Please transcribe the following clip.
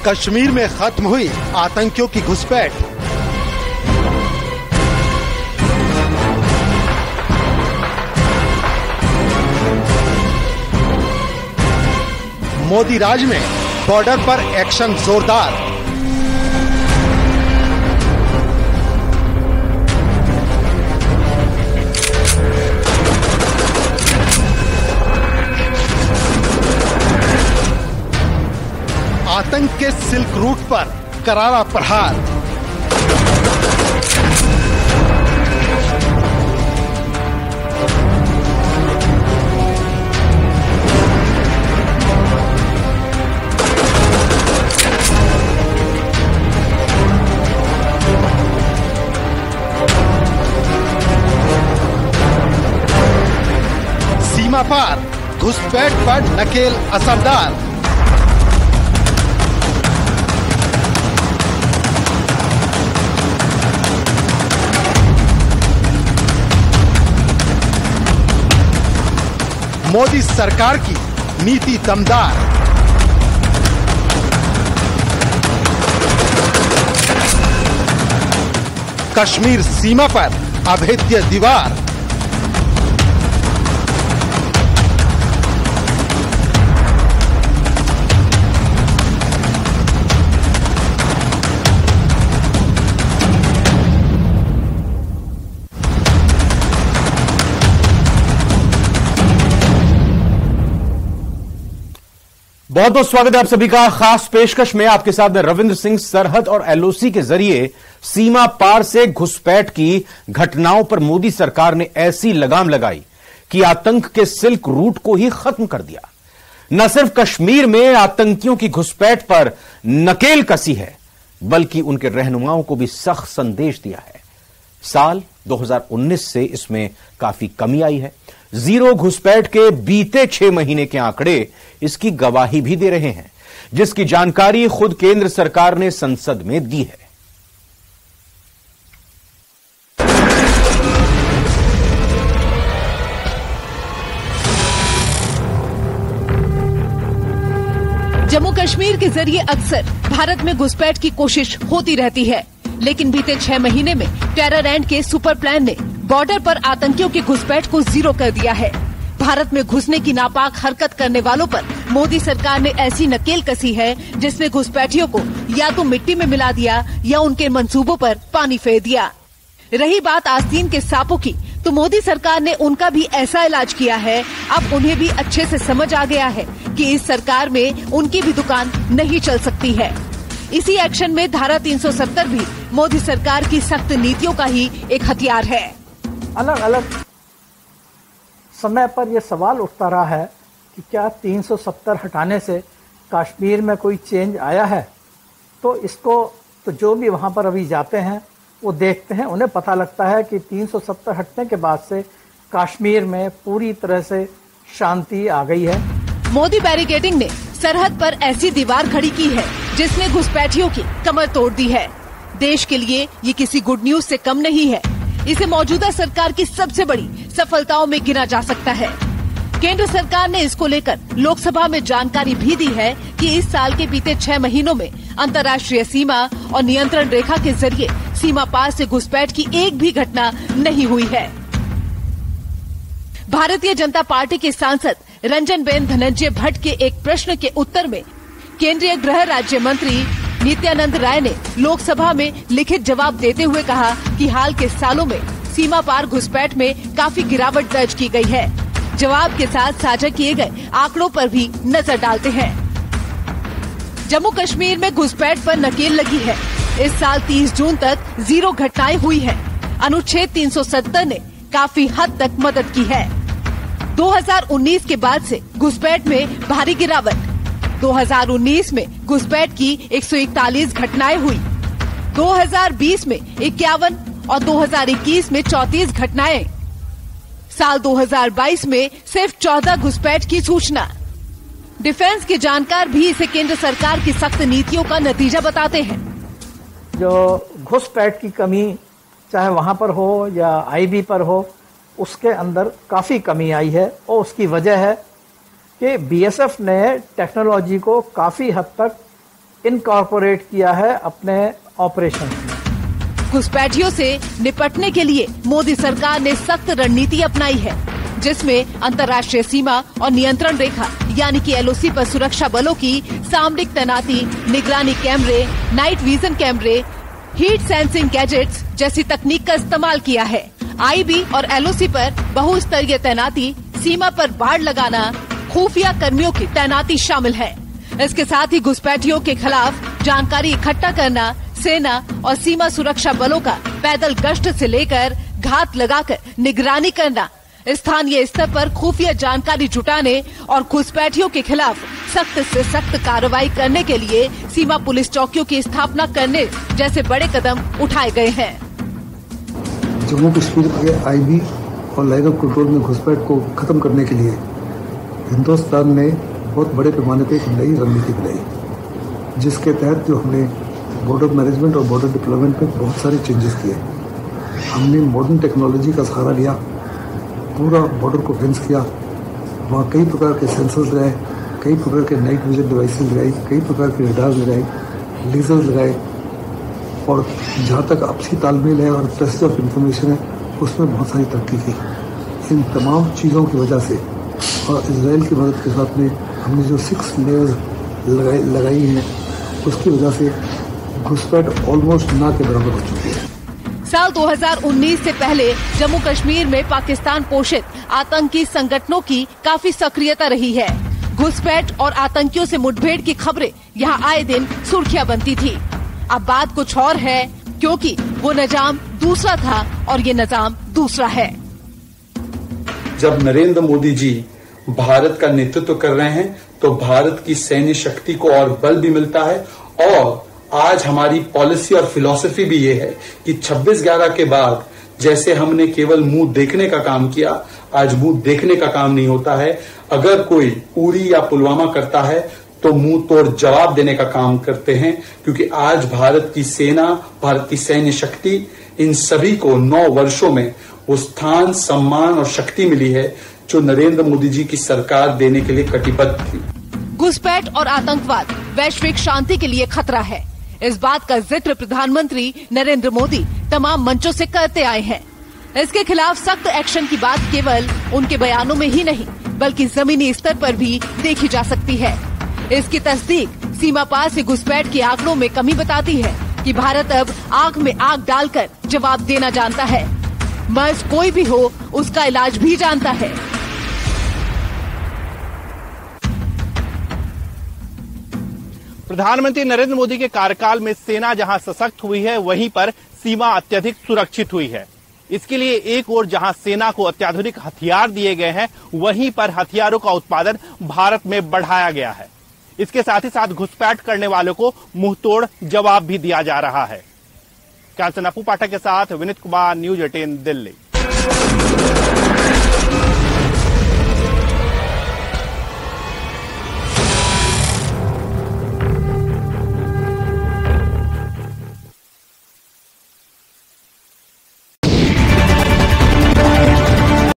कश्मीर में खत्म हुई आतंकियों की घुसपैठ। मोदी राज में बॉर्डर पर एक्शन जोरदार। आतंक के सिल्क रूट पर करारा प्रहार। सीमा पार घुसपैठ पर नकेल असरदार। मोदी सरकार की नीति दमदार। कश्मीर सीमा पर अभेद्य दीवार। बहुत बहुत स्वागत है आप सभी का खास पेशकश में। आपके साथ में रविंद्र सिंह। सरहद और एलओसी के जरिए सीमा पार से घुसपैठ की घटनाओं पर मोदी सरकार ने ऐसी लगाम लगाई कि आतंक के सिल्क रूट को ही खत्म कर दिया। न सिर्फ कश्मीर में आतंकियों की घुसपैठ पर नकेल कसी है, बल्कि उनके रहनुमाओं को भी सख्त संदेश दिया है। साल 2019 से इसमें काफी कमी आई है। जीरो घुसपैठ के बीते 6 महीने के आंकड़े इसकी गवाही भी दे रहे हैं, जिसकी जानकारी खुद केंद्र सरकार ने संसद में दी है। जम्मू कश्मीर के जरिए अक्सर भारत में घुसपैठ की कोशिश होती रहती है, लेकिन बीते 6 महीने में टेररैंड के सुपर प्लान ने बॉर्डर पर आतंकियों की घुसपैठ को जीरो कर दिया है। भारत में घुसने की नापाक हरकत करने वालों पर मोदी सरकार ने ऐसी नकेल कसी है जिसमें घुसपैठियों को या तो मिट्टी में मिला दिया या उनके मंसूबों पर पानी फेर दिया। रही बात आस्तीन के सांपों की, तो मोदी सरकार ने उनका भी ऐसा इलाज किया है। अब उन्हें भी अच्छे से समझ आ गया है कि इस सरकार में उनकी भी दुकान नहीं चल सकती है। इसी एक्शन में धारा 370 भी मोदी सरकार की सख्त नीतियों का ही एक हथियार है। अलग अलग समय पर यह सवाल उठता रहा है कि क्या 370 हटाने से कश्मीर में कोई चेंज आया है। तो इसको तो जो भी वहां पर अभी जाते हैं वो देखते हैं, उन्हें पता लगता है कि 370 हटने के बाद से कश्मीर में पूरी तरह से शांति आ गई है। मोदी बैरिकेडिंग ने सरहद पर ऐसी दीवार खड़ी की है जिसने घुसपैठियों की कमर तोड़ दी है। देश के लिए ये किसी गुड न्यूज से कम नहीं है। इसे मौजूदा सरकार की सबसे बड़ी सफलताओं में गिना जा सकता है। केंद्र सरकार ने इसको लेकर लोकसभा में जानकारी भी दी है कि इस साल के बीते 6 महीनों में अंतर्राष्ट्रीय सीमा और नियंत्रण रेखा के जरिए सीमा पार से घुसपैठ की एक भी घटना नहीं हुई है। भारतीय जनता पार्टी के सांसद रंजनबेन धनंजय भट्ट के एक प्रश्न के उत्तर में केंद्रीय गृह राज्य मंत्री नित्यानंद राय ने लोकसभा में लिखित जवाब देते हुए कहा कि हाल के सालों में सीमा पार घुसपैठ में काफी गिरावट दर्ज की गई है। जवाब के साथ साझा किए गए आंकड़ों पर भी नजर डालते हैं। जम्मू कश्मीर में घुसपैठ पर नकेल लगी है। इस साल 30 जून तक जीरो घटनाएं हुई हैं। अनुच्छेद 370 ने काफी हद तक मदद की है। 2019 के बाद से घुसपैठ में भारी गिरावट। 2019 में घुसपैठ की 141 घटनाएं हुई। 2020 में 51 और 2021 में 34 घटनाएं। साल 2022 में सिर्फ 14 घुसपैठ की सूचना। डिफेंस के जानकार भी इसे केंद्र सरकार की सख्त नीतियों का नतीजा बताते हैं। जो घुसपैठ की कमी चाहे वहां पर हो या आईबी पर हो, उसके अंदर काफी कमी आई है और उसकी वजह है कि बीएसएफ ने टेक्नोलॉजी को काफी हद तक इनकॉर्पोरेट किया है अपने ऑपरेशन में। घुसपैठियों से निपटने के लिए मोदी सरकार ने सख्त रणनीति अपनाई है, जिसमें अंतर्राष्ट्रीय सीमा और नियंत्रण रेखा यानी कि एलओसी पर सुरक्षा बलों की सामरिक तैनाती, निगरानी कैमरे, नाइट विजन कैमरे, हीट सेंसिंग गैजेट्स जैसी तकनीक का इस्तेमाल किया है। आईबी और एलओसी पर बहुस्तरीय तैनाती, सीमा पर बाड़ लगाना, खुफिया कर्मियों की तैनाती शामिल है। इसके साथ ही घुसपैठियों के खिलाफ जानकारी इकट्ठा करना, सेना और सीमा सुरक्षा बलों का पैदल गश्त से लेकर घात लगाकर निगरानी करना, स्थानीय स्तर पर खुफिया जानकारी जुटाने और घुसपैठियों के खिलाफ सख्त से सख्त कार्रवाई करने के लिए सीमा पुलिस चौकियों की स्थापना करने जैसे बड़े कदम उठाए गए हैं। जम्मू कश्मीर के आईबी और लाइन ऑफ कंट्रोल में घुसपैठ को खत्म करने के लिए हिंदुस्तान ने बहुत बड़े पैमाने पर एक नई रणनीति बनाई, जिसके तहत जो हमने बॉर्डर मैनेजमेंट और बॉर्डर डिप्लॉयमेंट में बहुत सारे चेंजेस किए। हमने मॉडर्न टेक्नोलॉजी का सहारा लिया, पूरा बॉर्डर को फेंस किया। वहाँ कई प्रकार के सेंसर्स लगाए, कई प्रकार के नाइट विजन डिवाइसेस लगाए, कई प्रकार के रडार लगाए, लेजर लगाए, और जहाँ तक आपसी तालमेल है और ट्रस्ट ऑफ इंफॉर्मेशन है, उसमें बहुत सारी तरक्की की। इन तमाम चीज़ों की वजह से और इजराइल की मदद के साथ में हमने जो 6 लेयर्स लगाई हैं, उसकी वजह से घुसपैठ ऑलमोस्ट ना के बराबर हो चुकी है। साल 2019 से पहले जम्मू कश्मीर में पाकिस्तान पोषित आतंकी संगठनों की काफी सक्रियता रही है। घुसपैठ और आतंकियों से मुठभेड़ की खबरें यहाँ आए दिन सुर्खियां बनती थी। अब बात कुछ और है, क्योंकि वो निजाम दूसरा था और ये निजाम दूसरा है। जब नरेंद्र मोदी जी भारत का नेतृत्व कर रहे हैं तो भारत की सैन्य शक्ति को और बल भी मिलता है, और आज हमारी पॉलिसी और फिलॉसफी भी ये है कि 26/11 के बाद जैसे हमने केवल मुंह देखने का काम किया, आज मुंह देखने का काम नहीं होता है। अगर कोई उरी या पुलवामा करता है तो मुंह तोड़ जवाब देने का काम करते हैं, क्योंकि आज भारत की सेना, भारत की सैन्य शक्ति, इन सभी को 9 वर्षों में वो स्थान, सम्मान और शक्ति मिली है जो नरेंद्र मोदी जी की सरकार देने के लिए कटिबद्ध थी। घुसपैठ और आतंकवाद वैश्विक शांति के लिए खतरा है। इस बात का जिक्र प्रधानमंत्री नरेंद्र मोदी तमाम मंचों से करते आए हैं। इसके खिलाफ सख्त एक्शन की बात केवल उनके बयानों में ही नहीं, बल्कि जमीनी स्तर पर भी देखी जा सकती है। इसकी तस्दीक सीमा पार से घुसपैठ के आंकड़ों में कमी बताती है कि भारत अब आंख में आंख डालकर जवाब देना जानता है। मर्ज कोई भी हो, उसका इलाज भी जानता है। प्रधानमंत्री नरेंद्र मोदी के कार्यकाल में सेना जहां सशक्त हुई है, वहीं पर सीमा अत्यधिक सुरक्षित हुई है। इसके लिए एक ओर जहां सेना को अत्याधुनिक हथियार दिए गए हैं, वहीं पर हथियारों का उत्पादन भारत में बढ़ाया गया है। इसके साथ ही साथ घुसपैठ करने वालों को मुंहतोड़ जवाब भी दिया जा रहा है। कैंसन अपू पाठक के साथ विनीत कुमार, न्यूज 18 दिल्ली।